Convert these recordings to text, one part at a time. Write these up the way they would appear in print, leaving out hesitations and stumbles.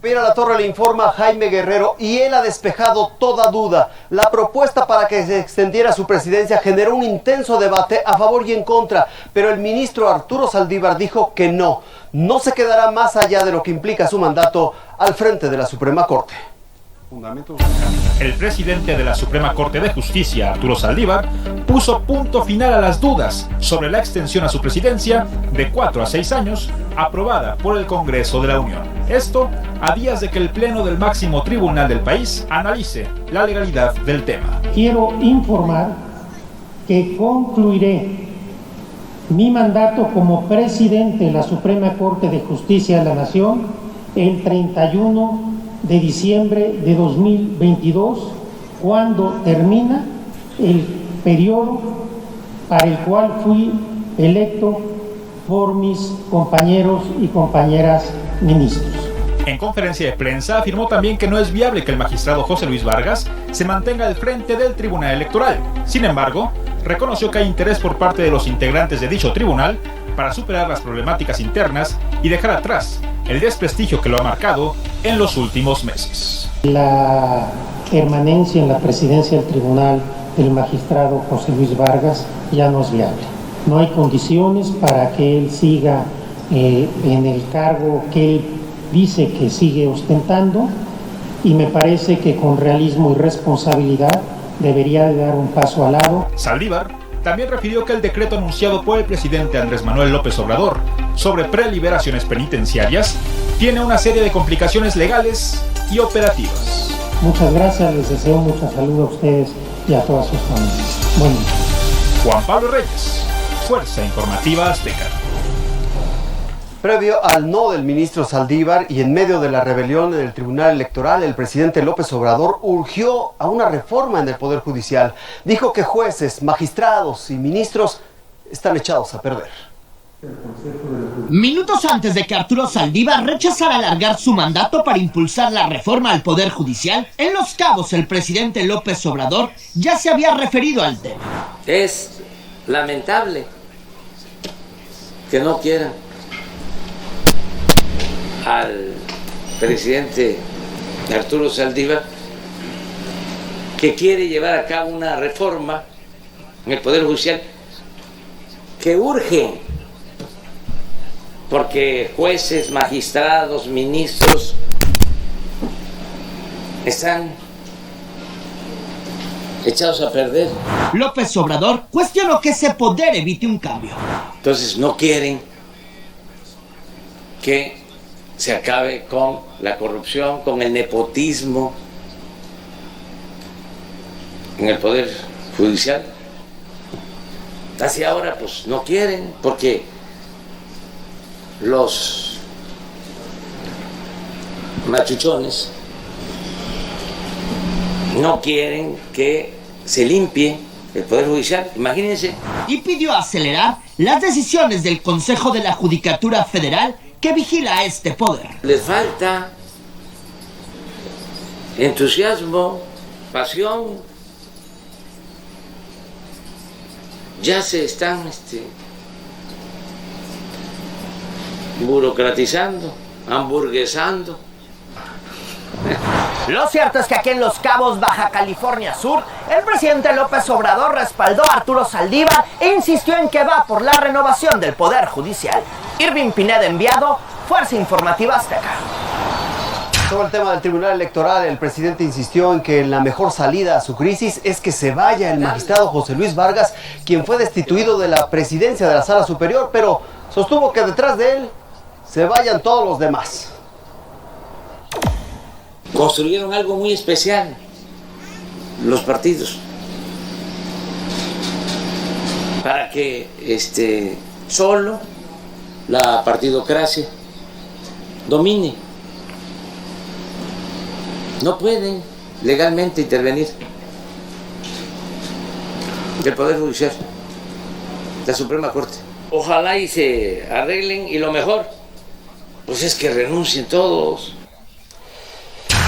Pira La Torre le informa a Jaime Guerrero y él ha despejado toda duda. La propuesta para que se extendiera su presidencia generó un intenso debate a favor y en contra, pero el ministro Arturo Saldívar dijo que no se quedará más allá de lo que implica su mandato al frente de la Suprema Corte. El presidente de la Suprema Corte de Justicia, Arturo Saldívar, puso punto final a las dudas sobre la extensión a su presidencia de 4 a 6 años, aprobada por el Congreso de la Unión. Esto a días de que el Pleno del máximo tribunal del país analice la legalidad del tema. Quiero informar que concluiré mi mandato como presidente de la Suprema Corte de Justicia de la Nación el 31 de diciembre de 2022, cuando termina el periodo para el cual fui electo por mis compañeros y compañeras ministros. En conferencia de prensa afirmó también que no es viable que el magistrado José Luis Vargas se mantenga al frente del Tribunal Electoral. Sin embargo, reconoció que hay interés por parte de los integrantes de dicho tribunal para superar las problemáticas internas y dejar atrás el desprestigio que lo ha marcado en los últimos meses. La permanencia en la presidencia del tribunal del magistrado José Luis Vargas ya no es viable. No hay condiciones para que él siga en el cargo que él dice que sigue ostentando, y me parece que con realismo y responsabilidad debería de dar un paso al lado. Saldívar también refirió que el decreto anunciado por el presidente Andrés Manuel López Obrador sobre preliberaciones penitenciarias tiene una serie de complicaciones legales y operativas. Muchas gracias, les deseo mucha salud a ustedes y a todas sus familias. Buen día. Juan Pablo Reyes, Fuerza Informativa Azteca. Previo al no del ministro Saldívar y en medio de la rebelión en el Tribunal Electoral, el presidente López Obrador urgió a una reforma en el Poder Judicial. Dijo que jueces, magistrados y ministros están echados a perder. Minutos antes de que Arturo Saldívar rechazara alargar su mandato para impulsar la reforma al Poder Judicial, en Los Cabos el presidente López Obrador ya se había referido al tema. Es lamentable que no quieran al presidente Arturo Saldívar, que quiere llevar a cabo una reforma en el Poder Judicial que urge, porque jueces, magistrados, ministros están echados a perder. López Obrador cuestionó que ese poder evite un cambio. Entonces no quieren que se acabe con la corrupción, con el nepotismo en el Poder Judicial. Hacia ahora pues no quieren, porque los machuchones no quieren que se limpie el Poder Judicial, imagínense. Y pidió acelerar las decisiones del Consejo de la Judicatura Federal que vigila este poder. Les falta entusiasmo, pasión. Ya se están burocratizando, hamburguesando. Lo cierto es que aquí en Los Cabos, Baja California Sur, el presidente López Obrador respaldó a Arturo Saldívar e insistió en que va por la renovación del Poder Judicial. Irving Pineda, enviado, Fuerza Informativa Azteca. Sobre el tema del Tribunal Electoral, el presidente insistió en que la mejor salida a su crisis es que se vaya el magistrado José Luis Vargas, quien fue destituido de la presidencia de la Sala Superior, pero sostuvo que detrás de él se vayan todos los demás. Construyeron algo muy especial los partidos para que solo la partidocracia domine. No pueden legalmente intervenir del Poder Judicial, la Suprema Corte. Ojalá y se arreglen, y lo mejor pues es que renuncien todos.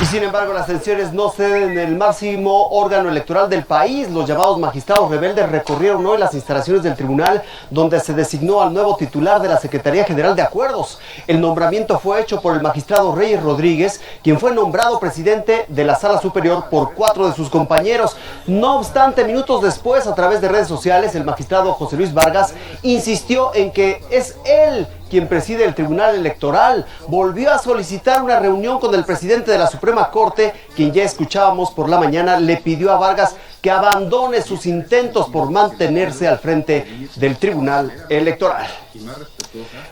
Y sin embargo, las tensiones no ceden en el máximo órgano electoral del país. Los llamados magistrados rebeldes recorrieron hoy las instalaciones del tribunal, donde se designó al nuevo titular de la Secretaría General de Acuerdos. El nombramiento fue hecho por el magistrado Reyes Rodríguez, quien fue nombrado presidente de la Sala Superior por 4 de sus compañeros. No obstante, minutos después, a través de redes sociales, el magistrado José Luis Vargas insistió en que es él quien preside el Tribunal Electoral. Volvió a solicitar una reunión con el presidente de la Suprema Corte, quien ya escuchábamos por la mañana, le pidió a Vargas que abandone sus intentos por mantenerse al frente del Tribunal Electoral.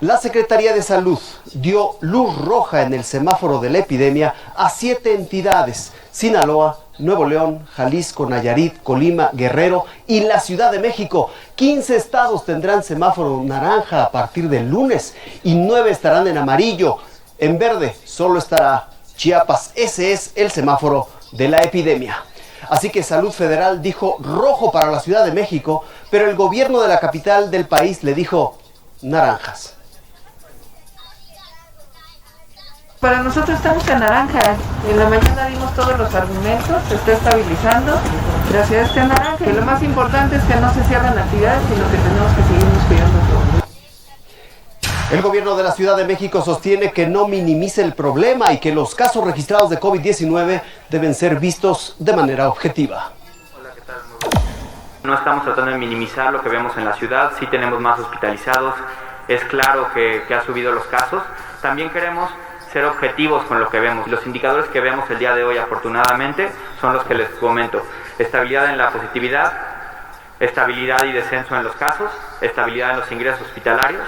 La Secretaría de Salud dio luz roja en el semáforo de la epidemia a 7 entidades: Sinaloa, Nuevo León, Jalisco, Nayarit, Colima, Guerrero y la Ciudad de México. 15 estados tendrán semáforo naranja a partir del lunes y 9 estarán en amarillo. En verde solo estará Chiapas. Ese es el semáforo de la epidemia. Así que Salud Federal dijo rojo para la Ciudad de México, pero el gobierno de la capital del país le dijo naranjas. Para nosotros estamos en naranja. En la mañana dimos todos los argumentos, se está estabilizando, la ciudad está en naranja. Y lo más importante es que no se cierran actividades, sino que tenemos que seguirnos cuidando todos. El gobierno de la Ciudad de México sostiene que no minimice el problema y que los casos registrados de COVID-19 deben ser vistos de manera objetiva. Hola, ¿qué tal? No estamos tratando de minimizar lo que vemos en la ciudad, sí tenemos más hospitalizados, es claro que ha subido los casos. También queremos ser objetivos con lo que vemos. Los indicadores que vemos el día de hoy, afortunadamente, son los que les comento. Estabilidad en la positividad, estabilidad y descenso en los casos, estabilidad en los ingresos hospitalarios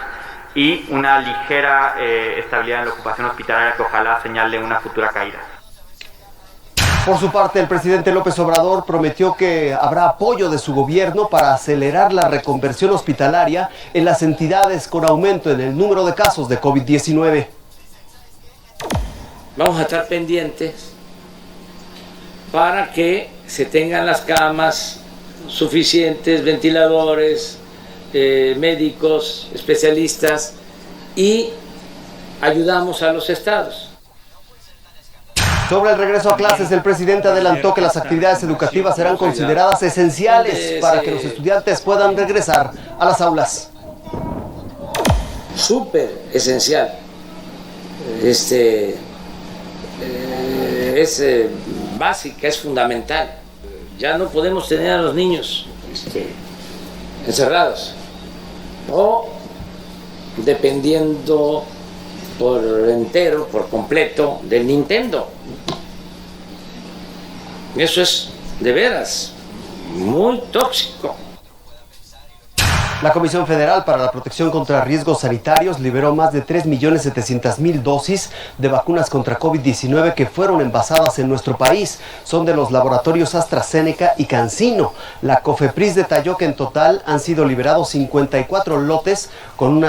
y una ligera estabilidad en la ocupación hospitalaria que ojalá señale una futura caída. Por su parte, el presidente López Obrador prometió que habrá apoyo de su gobierno para acelerar la reconversión hospitalaria en las entidades con aumento en el número de casos de COVID-19. Vamos a estar pendientes para que se tengan las camas suficientes, ventiladores, médicos, especialistas, y ayudamos a los estados. Sobre el regreso a clases, el presidente adelantó que las actividades educativas serán consideradas esenciales para que los estudiantes puedan regresar a las aulas. Súper esencial. Es básica, es fundamental. Ya no podemos tener a los niños encerrados o dependiendo por entero, por completo del Nintendo. Eso es de veras muy tóxico. La Comisión Federal para la Protección contra Riesgos Sanitarios liberó más de 3.700.000 dosis de vacunas contra COVID-19 que fueron envasadas en nuestro país. Son de los laboratorios AstraZeneca y CanSino. La COFEPRIS detalló que en total han sido liberados 54 lotes con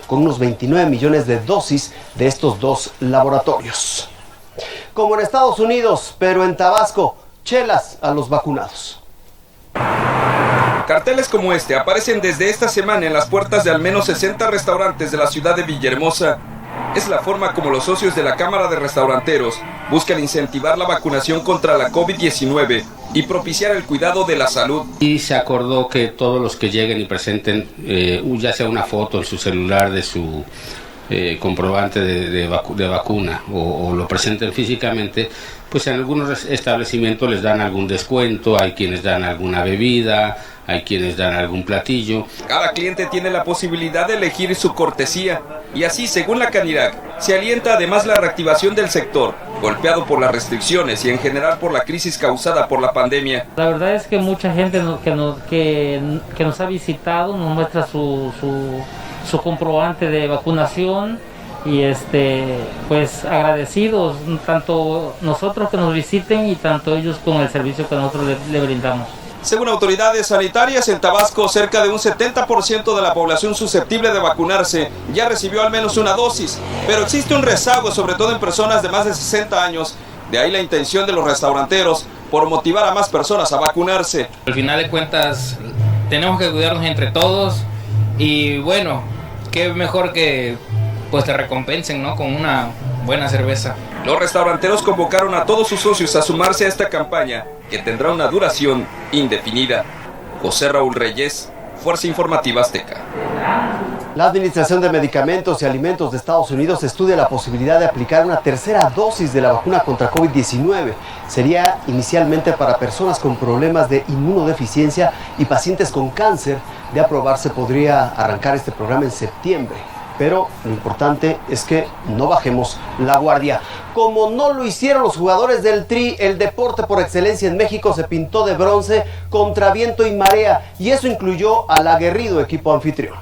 unos 29 millones de dosis de estos dos laboratorios. Como en Estados Unidos, pero en Tabasco, chelas a los vacunados. Carteles como este aparecen desde esta semana en las puertas de al menos 60 restaurantes de la ciudad de Villahermosa. Es la forma como los socios de la Cámara de Restauranteros buscan incentivar la vacunación contra la COVID-19 y propiciar el cuidado de la salud. Y se acordó que todos los que lleguen y presenten ya sea una foto en su celular de su comprobante de vacuna o lo presenten físicamente, pues en algunos establecimientos les dan algún descuento, hay quienes dan alguna bebida, hay quienes dan algún platillo. Cada cliente tiene la posibilidad de elegir su cortesía y así, según la Canirac, se alienta además la reactivación del sector, golpeado por las restricciones y en general por la crisis causada por la pandemia. La verdad es que mucha gente que nos ha visitado nos muestra su comprobante de vacunación y pues agradecidos, tanto nosotros que nos visiten y tanto ellos con el servicio que nosotros le brindamos. Según autoridades sanitarias, en Tabasco cerca de un 70% de la población susceptible de vacunarse ya recibió al menos una dosis, pero existe un rezago, sobre todo en personas de más de 60 años. De ahí la intención de los restauranteros por motivar a más personas a vacunarse. Al final de cuentas, tenemos que cuidarnos entre todos y bueno, qué mejor que pues te recompensen, ¿no? Con una buena cerveza. Los restauranteros convocaron a todos sus socios a sumarse a esta campaña, que tendrá una duración indefinida. José Raúl Reyes, Fuerza Informativa Azteca. La Administración de Medicamentos y Alimentos de Estados Unidos estudia la posibilidad de aplicar una tercera dosis de la vacuna contra COVID-19. Sería inicialmente para personas con problemas de inmunodeficiencia y pacientes con cáncer. De aprobarse, podría arrancar este programa en septiembre. Pero lo importante es que no bajemos la guardia. Como no lo hicieron los jugadores del Tri, el deporte por excelencia en México se pintó de bronce contra viento y marea. Y eso incluyó al aguerrido equipo anfitrión.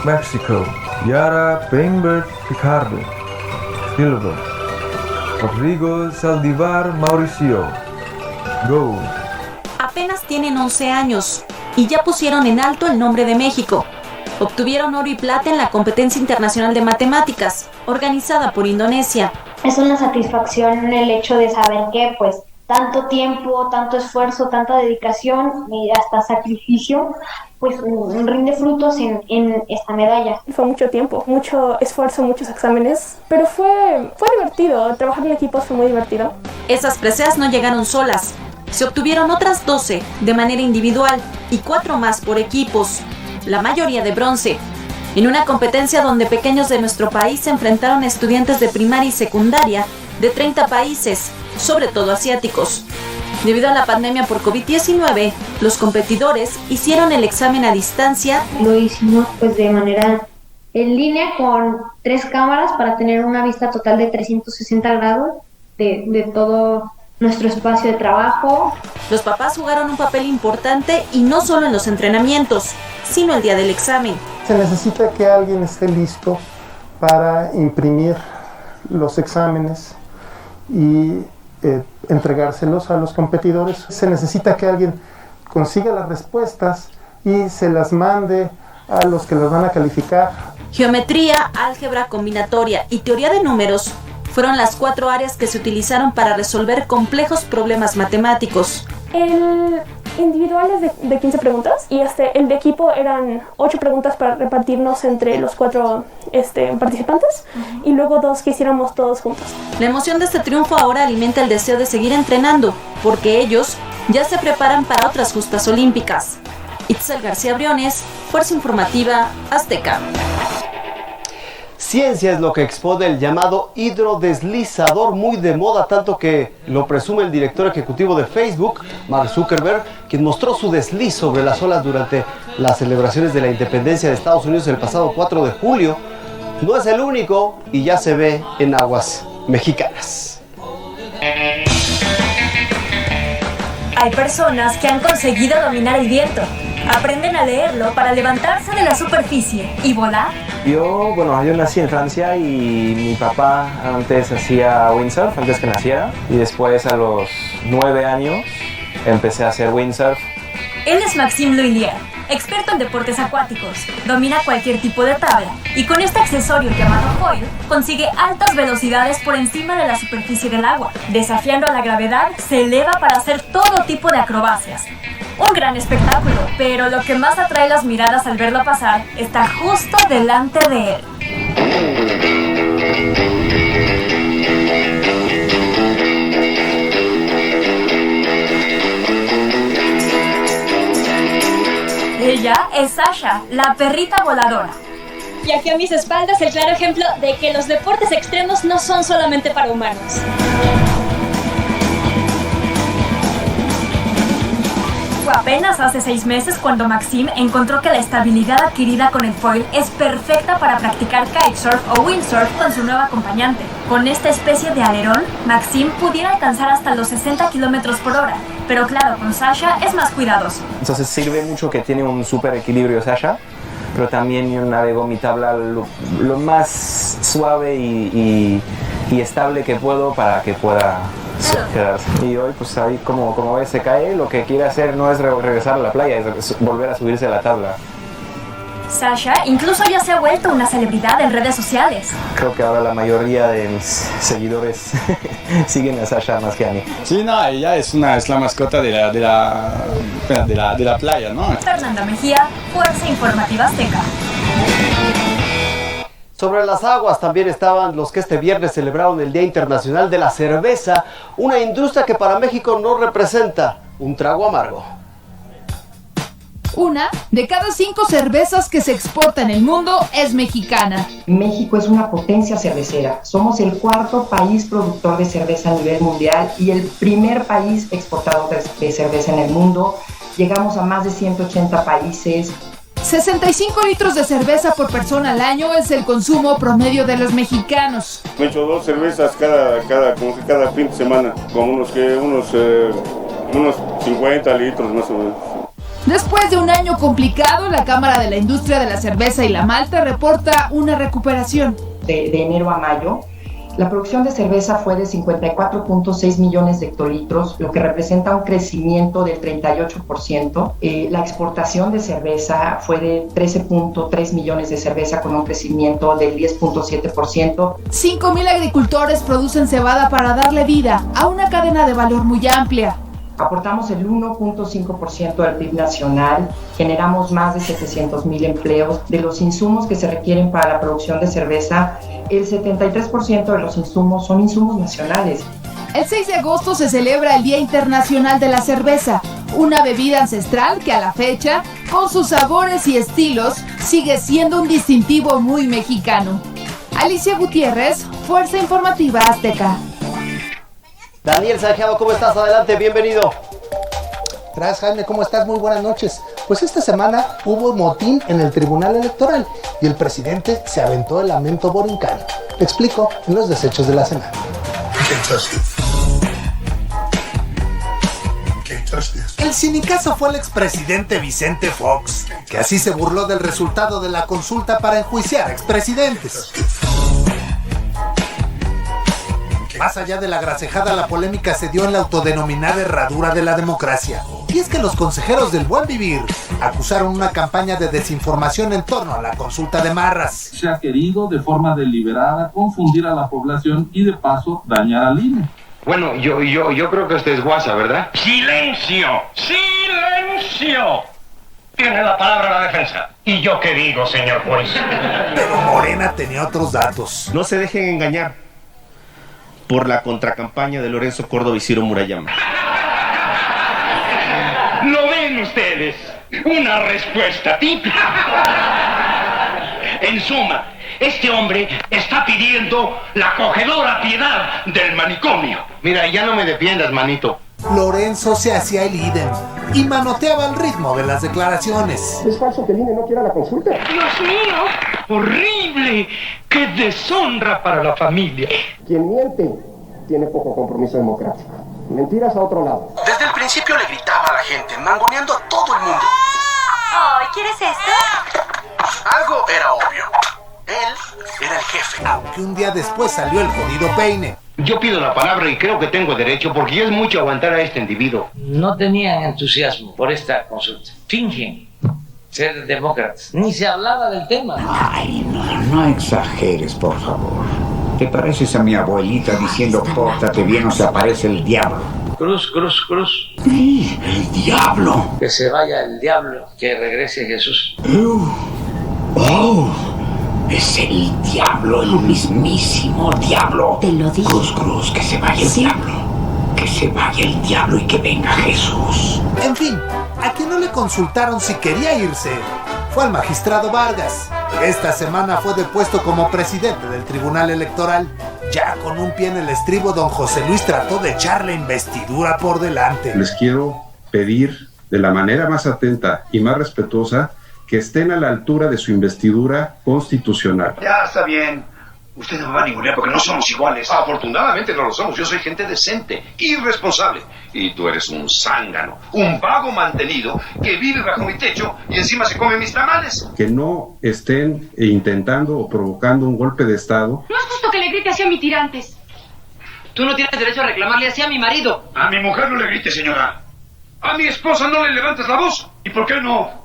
México, Yara Peinberg Picardo, Silver, Rodrigo Saldívar Mauricio, Gold. Apenas tienen 11 años y ya pusieron en alto el nombre de México. Obtuvieron oro y plata en la competencia internacional de matemáticas, organizada por Indonesia. Es una satisfacción el hecho de saber que, pues, tanto tiempo, tanto esfuerzo, tanta dedicación y hasta sacrificio, pues rinde frutos en esta medalla. Fue mucho tiempo, mucho esfuerzo, muchos exámenes, pero fue divertido. Trabajar en equipo fue muy divertido. Esas preseas no llegaron solas. Se obtuvieron otras 12 de manera individual y 4 más por equipos, la mayoría de bronce, en una competencia donde pequeños de nuestro país se enfrentaron a estudiantes de primaria y secundaria de 30 países, sobre todo asiáticos. Debido a la pandemia por COVID-19, los competidores hicieron el examen a distancia. Lo hicimos pues de manera en línea con 3 cámaras para tener una vista total de 360 grados de todo nuestro espacio de trabajo. Los papás jugaron un papel importante y no solo en los entrenamientos, sino el día del examen. Se necesita que alguien esté listo para imprimir los exámenes y entregárselos a los competidores. Se necesita que alguien consiga las respuestas y se las mande a los que las van a calificar. Geometría, álgebra combinatoria y teoría de números fueron las 4 áreas que se utilizaron para resolver complejos problemas matemáticos. El individual es de 15 preguntas y el de equipo eran 8 preguntas para repartirnos entre los 4 participantes y luego 2 que hiciéramos todos juntos. La emoción de este triunfo ahora alimenta el deseo de seguir entrenando, porque ellos ya se preparan para otras justas olímpicas. Itzel García Briones, Fuerza Informativa Azteca. Ciencia es lo que expone el llamado hidrodeslizador, muy de moda, tanto que lo presume el director ejecutivo de Facebook, Mark Zuckerberg, quien mostró su desliz sobre las olas durante las celebraciones de la independencia de Estados Unidos el pasado 4 de julio. No es el único y ya se ve en aguas mexicanas. Hay personas que han conseguido dominar el viento. Aprenden a leerlo para levantarse de la superficie y volar. Yo nací en Francia y mi papá antes hacía windsurf, antes que naciera. Y después a los 9 años empecé a hacer windsurf. Él es Maxime Loilier, experto en deportes acuáticos. Domina cualquier tipo de tabla y con este accesorio llamado foil consigue altas velocidades por encima de la superficie del agua. Desafiando a la gravedad, se eleva para hacer todo tipo de acrobacias. Un gran espectáculo, pero lo que más atrae las miradas al verlo pasar está justo delante de él. Ella es Sasha, la perrita voladora. Y aquí a mis espaldas el claro ejemplo de que los deportes extremos no son solamente para humanos. Fue apenas hace 6 meses cuando Maxime encontró que la estabilidad adquirida con el foil es perfecta para practicar kitesurf o windsurf con su nueva acompañante. Con esta especie de alerón, Maxime pudiera alcanzar hasta los 60 km por hora, pero claro, con Sasha es más cuidadoso. Entonces sirve mucho que tiene un súper equilibrio Sasha, pero también yo navego mi tabla lo más suave y estable que puedo para que pueda quedarse. Y hoy pues ahí como ves se cae, lo que quiere hacer no es regresar a la playa, es volver a subirse a la tabla. Sasha incluso ya se ha vuelto una celebridad en redes sociales. Creo que ahora la mayoría de mis seguidores siguen a Sasha más que a mí. Sí, no, ella es la mascota de la playa, ¿no? Fernanda Mejía, Fuerza Informativa Azteca. Sobre las aguas también estaban los que este viernes celebraron el Día Internacional de la Cerveza, una industria que para México no representa un trago amargo. Una de cada 5 cervezas que se exporta en el mundo es mexicana. México es una potencia cervecera. Somos el 4º país productor de cerveza a nivel mundial y el primer país exportador de cerveza en el mundo. Llegamos a más de 180 países. 65 litros de cerveza por persona al año es el consumo promedio de los mexicanos. Me echo 2 cervezas cada fin de semana, como unos 50 litros más o menos. Después de un año complicado, la Cámara de la Industria de la Cerveza y la Malta reporta una recuperación. De enero a mayo, la producción de cerveza fue de 54.6 millones de hectolitros, lo que representa un crecimiento del 38%. La exportación de cerveza fue de 13.3 millones de cerveza con un crecimiento del 10.7%. 5,000 agricultores producen cebada para darle vida a una cadena de valor muy amplia. Aportamos el 1.5% del PIB nacional, generamos más de 700,000 empleos. De los insumos que se requieren para la producción de cerveza, el 73% de los insumos son insumos nacionales. El 6 de agosto se celebra el Día Internacional de la Cerveza, una bebida ancestral que a la fecha, con sus sabores y estilos, sigue siendo un distintivo muy mexicano. Alicia Gutiérrez, Fuerza Informativa Azteca. Daniel Sanjeado, ¿cómo estás? Adelante, bienvenido. Gracias, Jaime, ¿cómo estás? Muy buenas noches. Pues esta semana hubo motín en el Tribunal Electoral y el presidente se aventó el lamento borincano. Te explico en los desechos de la semana. El sinicazo fue el expresidente Vicente Fox, que así se burló del resultado de la consulta para enjuiciar a expresidentes. Más allá de la gracejada, la polémica se dio en la autodenominada herradura de la democracia. Y es que los consejeros del buen vivir acusaron una campaña de desinformación en torno a la consulta de Marras. Se ha querido de forma deliberada confundir a la población y de paso dañar al INE. Bueno, yo creo que usted es guasa, ¿verdad? ¡Silencio! ¡Silencio! Tiene la palabra la defensa. ¿Y yo qué digo, señor juez? Pero Morena tenía otros datos. No se dejen engañar por la contracampaña de Lorenzo Córdoba y Ciro Murayama. ¿Lo ven ustedes? Una respuesta típica. En suma, este hombre está pidiendo la acogedora piedad del manicomio. Mira, ya no me defiendas, manito. Lorenzo se hacía el idem y manoteaba el ritmo de las declaraciones. ¿Es falso que el INE no quiera la consulta? ¡Dios mío! ¡Horrible! ¡Qué deshonra para la familia! Quien miente tiene poco compromiso democrático. Mentiras a otro lado. Desde el principio le gritaba a la gente, mangoneando a todo el mundo. Oh, ¿quieres esto? Algo era obvio. Él era el jefe. Aunque un día después salió el jodido peine. Yo pido la palabra y creo que tengo derecho porque ya es mucho aguantar a este individuo. No tenían entusiasmo por esta consulta. Fingen ser demócratas. Ni se hablaba del tema. Ay, no exageres, por favor. ¿Te pareces a mi abuelita diciendo pórtate bien o se aparece el diablo? Cruz. Sí, el diablo. Que se vaya el diablo, que regrese Jesús. Es el diablo, el mismísimo diablo. Te lo digo. Cruz, que se vaya el diablo. Que se vaya el diablo y que venga Jesús. En fin, a quien no le consultaron si quería irse fue al magistrado Vargas. Esta semana fue depuesto como presidente del Tribunal Electoral. Ya con un pie en el estribo, don José Luis trató de echar la investidura por delante. Les quiero pedir de la manera más atenta y más respetuosa que estén a la altura de su investidura constitucional. Ya está bien. Usted no me va a ningunear porque no somos iguales. Afortunadamente no lo somos. Yo soy gente decente, irresponsable. Y tú eres un zángano, un vago mantenido que vive bajo mi techo y encima se come mis tamales. Que no estén intentando o provocando un golpe de Estado. No es justo que le grite así a mi tirantes. Tú no tienes derecho a reclamarle así a mi marido. A mi mujer no le grite, señora. A mi esposa no le levantes la voz. ¿Y por qué no?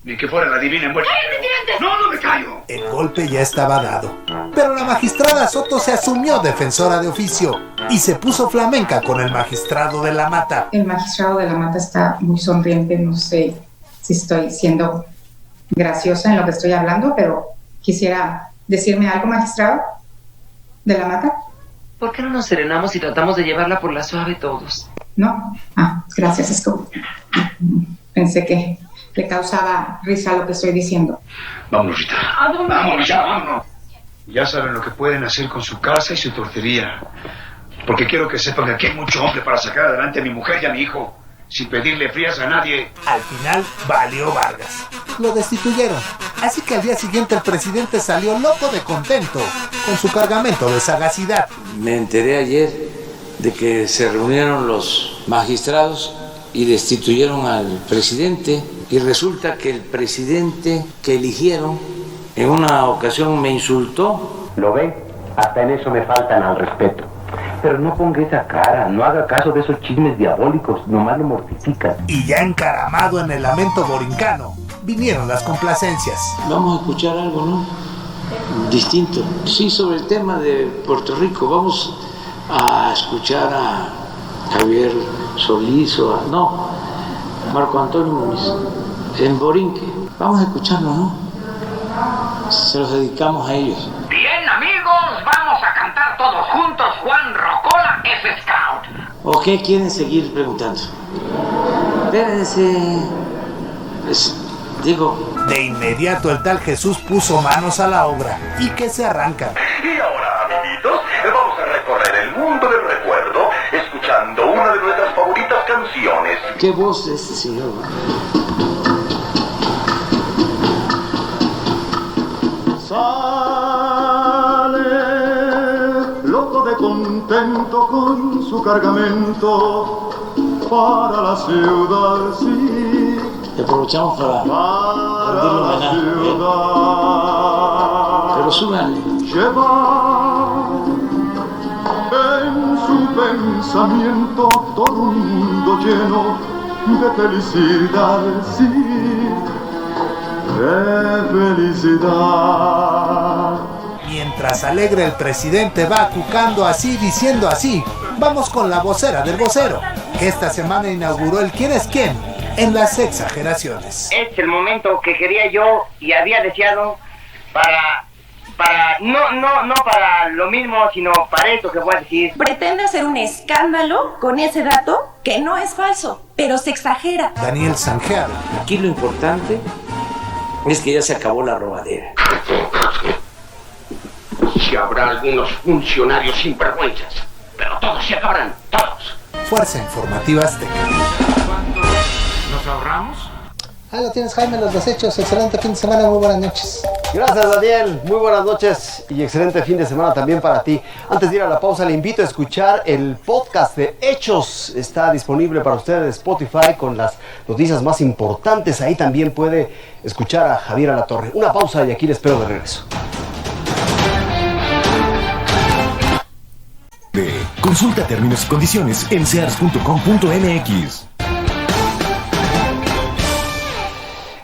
Ni que fuera la divina envuelta. ¡Cállate, tirantes! No me callo. El golpe ya estaba dado. Pero la magistrada Soto se asumió defensora de oficio y se puso flamenca con el magistrado de la Mata. El magistrado de la Mata está muy sonriente, no sé si estoy siendo graciosa en lo que estoy hablando, pero quisiera decirme algo, magistrado? ¿De la Mata? ¿Por qué no nos serenamos y tratamos de llevarla por la suave todos? No. Gracias, es como... Pensé que le causaba risa lo que estoy diciendo. Vámonos, Rita. ¿A dónde? Vámonos, ya, vámonos. Ya saben lo que pueden hacer con su casa y su tortería. Porque quiero que sepan que aquí hay mucho hombre para sacar adelante a mi mujer y a mi hijo, sin pedirle frías a nadie. Al final valió Vargas. Lo destituyeron. Así que al día siguiente el presidente salió loco de contento con su cargamento de sagacidad. Me enteré ayer de que se reunieron los magistrados y destituyeron al presidente, y resulta que el presidente que eligieron en una ocasión me insultó. ¿Lo ve? Hasta en eso me faltan al respeto. Pero no ponga esa cara, no haga caso de esos chismes diabólicos, nomás lo mortifican. Y ya encaramado en el lamento borincano, vinieron las complacencias. Vamos a escuchar algo, ¿no? Distinto. Sí, sobre el tema de Puerto Rico. Vamos a escuchar a Javier Solís o Marco Antonio Muniz en Borinque. Vamos a escucharlo, ¿no? Se los dedicamos a ellos. Bien, amigos, vamos a cantar todos juntos Juan Rocola F. Scout. ¿O qué quieren seguir preguntando? Espérense. De inmediato el tal Jesús puso manos a la obra. ¿Y qué se arranca? Y ahora, amiguitos, vamos a recorrer el mundo del recuerdo escuchando una de nuestras favoritas canciones. ¿Qué voz de este señor? Sale loco de contento con su cargamento para la ciudad, sí. Y aprovechamos para rendirle homenaje. Pero súbanle. Lleva en su pensamiento todo un mundo lleno de felicidad, sí. De felicidad. Mientras alegre el presidente va cucando así, diciendo así, vamos con la vocera del vocero, que esta semana inauguró el quién es quién en las exageraciones. Es el momento que quería yo y había deseado no para lo mismo, sino para esto que voy a decir. Pretende hacer un escándalo con ese dato que no es falso, pero se exagera. Daniel Sanjeado. Aquí lo importante es que ya se acabó la robadera. Si habrá algunos funcionarios sinvergüenzas, pero todos se acabarán, todos. Fuerza Informativa Azteca. ¿Cuánto nos ahorramos? Ahí lo tienes, Jaime, los desechos. Excelente fin de semana, muy buenas noches. Gracias, Daniel. Muy buenas noches y excelente fin de semana también para ti. Antes de ir a la pausa, le invito a escuchar el podcast de Hechos. Está disponible para ustedes en Spotify con las noticias más importantes. Ahí también puede escuchar a Javier Alatorre. Una pausa y aquí le espero de regreso. Consulta términos y condiciones en sears.com.mx.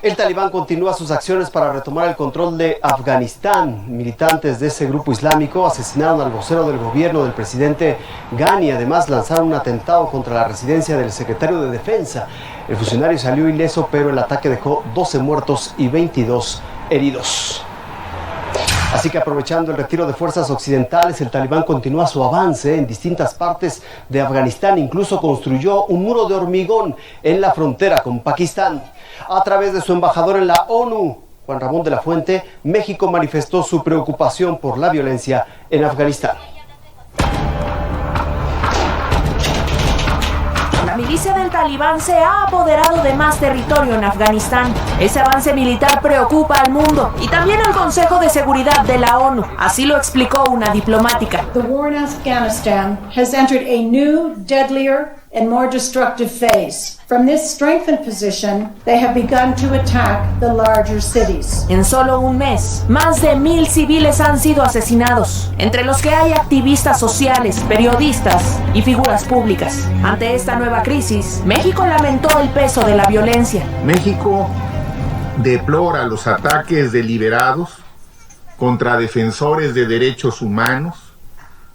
El Talibán continúa sus acciones para retomar el control de Afganistán. Militantes de ese grupo islámico asesinaron al vocero del gobierno del presidente Ghani. Además, lanzaron un atentado contra la residencia del secretario de Defensa. El funcionario salió ileso, pero el ataque dejó 12 muertos y 22 heridos. Así que aprovechando el retiro de fuerzas occidentales, el Talibán continúa su avance en distintas partes de Afganistán. Incluso construyó un muro de hormigón en la frontera con Pakistán. A través de su embajador en la ONU, Juan Ramón de la Fuente, México manifestó su preocupación por la violencia en Afganistán. La milicia del Talibán se ha apoderado de más territorio en Afganistán. Ese avance militar preocupa al mundo y también al Consejo de Seguridad de la ONU. Así lo explicó una diplomática. The war in Afghanistan has entered a new, deadlier and more destructive phase. From this strengthened position, they have begun to attack the larger cities. En solo un mes, más de 1,000 civiles han sido asesinados, entre los que hay activistas sociales, periodistas y figuras públicas. Ante esta nueva crisis, México lamentó el peso de la violencia. México deplora los ataques deliberados contra defensores de derechos humanos,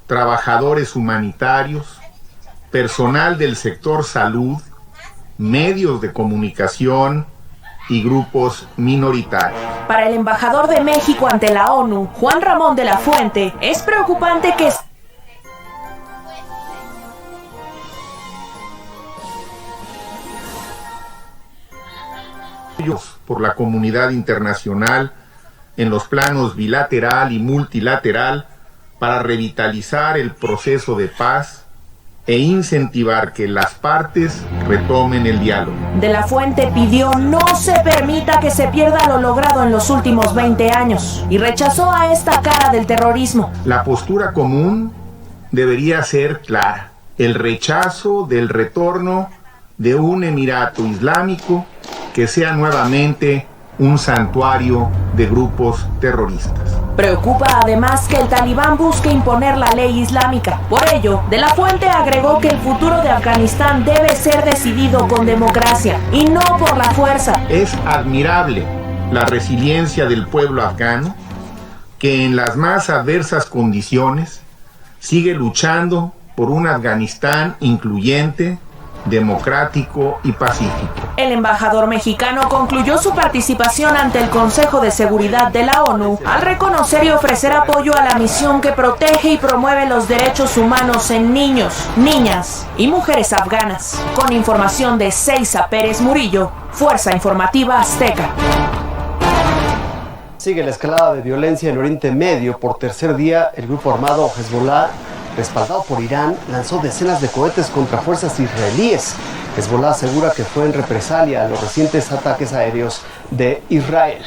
trabajadores humanitarios, personal del sector salud, medios de comunicación y grupos minoritarios. Para el embajador de México ante la ONU, Juan Ramón de la Fuente, es preocupante que por la comunidad internacional en los planos bilateral y multilateral para revitalizar el proceso de paz e incentivar que las partes retomen el diálogo. De la Fuente pidió no se permita que se pierda lo logrado en los últimos 20 años y rechazó a esta cara del terrorismo. La postura común debería ser clara: el rechazo del retorno de un emirato islámico que sea nuevamente un santuario de grupos terroristas. Preocupa además que el talibán busque imponer la ley islámica. Por ello, De la Fuente agregó que el futuro de Afganistán debe ser decidido con democracia y no por la fuerza. Es admirable la resiliencia del pueblo afgano, que en las más adversas condiciones sigue luchando por un Afganistán incluyente, democrático y pacífico. El embajador mexicano concluyó su participación ante el Consejo de Seguridad de la ONU al reconocer y ofrecer apoyo a la misión que protege y promueve los derechos humanos en niños, niñas y mujeres afganas. Con información de Seiza Pérez Murillo, Fuerza Informativa Azteca. Sigue la escalada de violencia en Oriente Medio. Por tercer día, el grupo armado Hezbollah, respaldado por Irán, lanzó decenas de cohetes contra fuerzas israelíes. Hezbollah asegura que fue en represalia a los recientes ataques aéreos de Israel.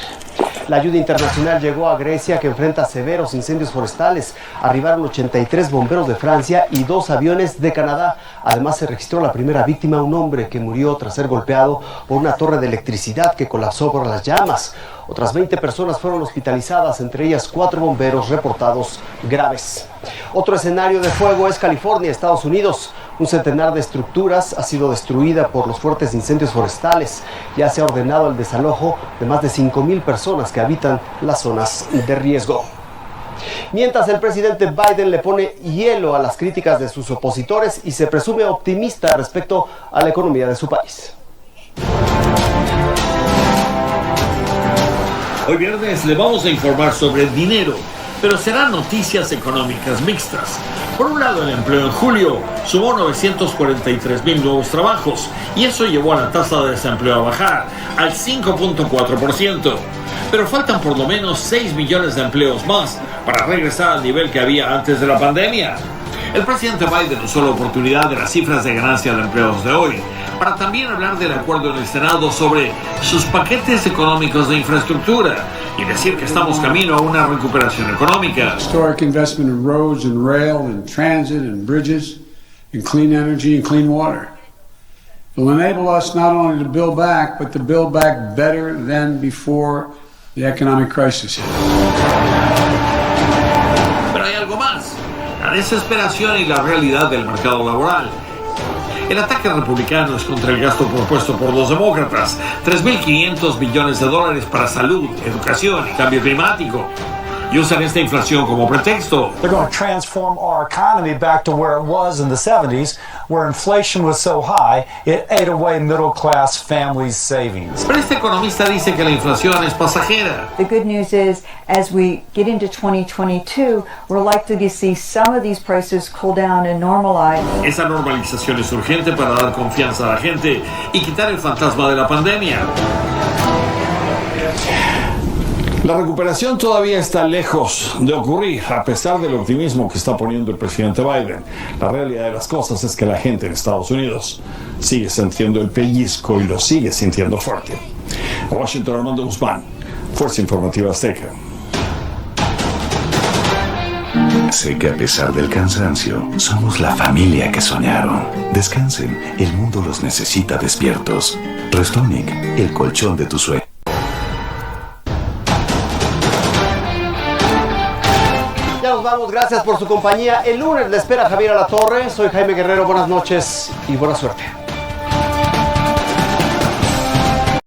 La ayuda internacional llegó a Grecia, que enfrenta severos incendios forestales. Arribaron 83 bomberos de Francia y 2 aviones de Canadá. Además, se registró la primera víctima, un hombre que murió tras ser golpeado por una torre de electricidad que colapsó por las llamas. Otras 20 personas fueron hospitalizadas, entre ellas 4 bomberos reportados graves. Otro escenario de fuego es California, Estados Unidos. Un centenar de estructuras ha sido destruida por los fuertes incendios forestales. Ya se ha ordenado el desalojo de más de 5,000 personas que habitan las zonas de riesgo. Mientras, el presidente Biden le pone hielo a las críticas de sus opositores y se presume optimista respecto a la economía de su país. Hoy viernes le vamos a informar sobre dinero, pero serán noticias económicas mixtas. Por un lado, el empleo en julio sumó 943,000 nuevos trabajos y eso llevó a la tasa de desempleo a bajar al 5.4%. Pero faltan por lo menos 6 millones de empleos más para regresar al nivel que había antes de la pandemia. El presidente Biden usó la oportunidad de las cifras de ganancia de empleos de hoy para también hablar del acuerdo en el Senado sobre sus paquetes económicos de infraestructura y decir que estamos camino a una recuperación económica. Historic investment in roads and rail and transit and bridges and clean energy and clean water. It will enable us not only to build back, but to build back better than before the economic crisis hit. Pero hay algo más: la desesperación y la realidad del mercado laboral. El ataque republicano es contra el gasto propuesto por los demócratas, $3.500 billones para salud, educación y cambio climático. Y usan esta inflación como pretexto. They're going to transform our economy back to where it was in the 70s, where inflation was so high, it ate away middle-class families' savings. Pero este economista dice que la inflación es pasajera. The good news is, as we get into 2022, we're likely to see some of these prices cool down and normalize. Esa normalización es urgente para dar confianza a la gente y quitar el fantasma de la pandemia. La recuperación todavía está lejos de ocurrir, a pesar del optimismo que está poniendo el presidente Biden. La realidad de las cosas es que la gente en Estados Unidos sigue sintiendo el pellizco y lo sigue sintiendo fuerte. A Washington, Armando Guzmán, Fuerza Informativa Azteca. Sé que a pesar del cansancio, somos la familia que soñaron. Descansen, el mundo los necesita despiertos. Restonic, el colchón de tu sueño. Vamos, gracias por su compañía. El lunes le espera Javier Alatorre. Soy Jaime Guerrero. Buenas noches y buena suerte.